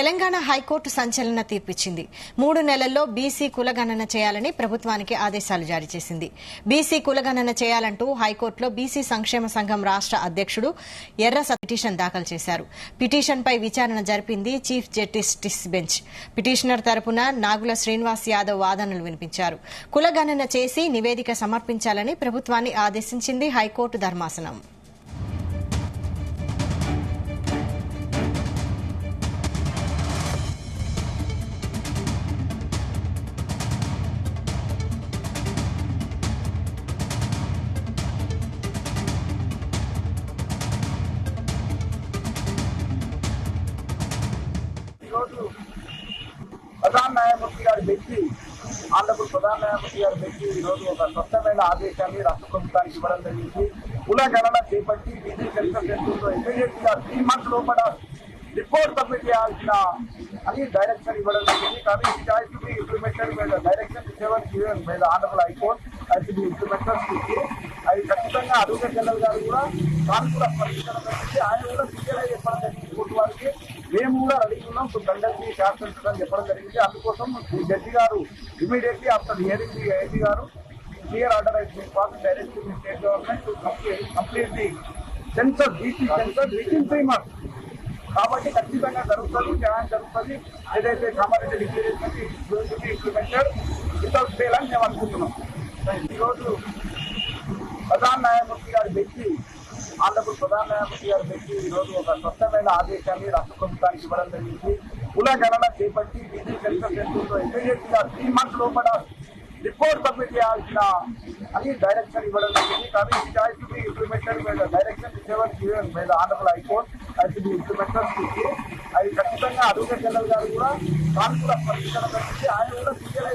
Telangana high court సంచలన తీర్పిచ్చింది. 3 నెలల్లో BC కులగణన చేయాలని ప్రభుత్వానికి ఆదేశాలు జారీ చేసింది. బీసీ కులగణన చేయాలంటూ హైకోర్టులో బీసీ సంక్షేమ సంఘం రాష్ట్ర అధ్యక్షుడు ఎర్ర పిటిషన్ దాఖలు చేశారు. పిటిషన్పై విచారణ జరిపింది చీఫ్ జస్టిస్ బెంచ్. పిటిషనర్ తరపున నాగుల శ్రీనివాస్ యాదవ్ వాదనలు వినిపించారు. కులగణన చేసి నివేదిక సమర్పించాలని ప్రభుత్వాన్ని ఆదేశించింది హైకోర్టు ధర్మాసనం. ప్రధాన న్యాయమూర్తి గారి బెంచి ఆంధ్రప్రదేశ్ ప్రధాన న్యాయమూర్తి గారి బెంచి ఈరోజు ఒక స్పష్టమైన ఆదేశాన్ని రాష్ట్ర ప్రభుత్వానికి ఇవ్వడం జరిగింది. కుల గణన చేపట్టి బీసీ సెన్సస్ సెంటర్లో ఇమీడియట్ గా 3 months లోపల రిపోర్ట్ సబ్మిట్ చేయాల్సిన అని డైరెక్షన్ ఇవ్వడం జరిగింది. కానీ it has to be implemented by the direction given by the honourable high court has to be implemented. అది ఖచ్చితంగా అడ్వకేట్ జనరల్ గారు కూడా తాను కూడా స్పందించడం జరిగింది. ఆయన కూడా క్లియర్ చెప్పడం జరిగింది కోర్టు వారికి. మేము కూడా రెడీ ఉన్నాం కండక్ట్ శాసనం చెప్పడం జరిగింది. అందుకోసం జడ్జి గారు immediately after hearing the IG గారు క్లియర్ ఆర్డర్ అయితే direct state government to complete the census BC census within 3 months. కాబట్టి ఖచ్చితంగా జరుగుతుంది, న్యాయం జరుగుతుంది. ఏదైతే Kamareddy declaration implemented without fail అని మేము అనుకుంటున్నాం. ఈరోజు ప్రధాన న్యాయమూర్తి గారి బెంచి ఆంధ్రప్రదేశ్ ప్రధాన న్యాయమూర్తి గారి బెంచి ఈరోజు ఒక స్పష్టమైన ఆదేశాన్ని రాష్ట్ర ప్రభుత్వానికి ఇవ్వడం జరిగింది. కుల గణన చేపట్టి బీసీ సెన్సస్ సెంటర్లో ఇమీడియట్ గా 3 months లోపల రిపోర్ట్ సబ్మిట్ చేయాల్సిన అని డైరెక్షన్ ఇవ్వడం జరిగింది. కానీ it has to be implemented by the direction given by the honourable high court has to be implemented. అది ఖచ్చితంగా అడ్వకేట్ జనరల్ గారు కూడా తాను కూడా స్పందించడం జరిగింది. ఆయన కూడా క్లియర్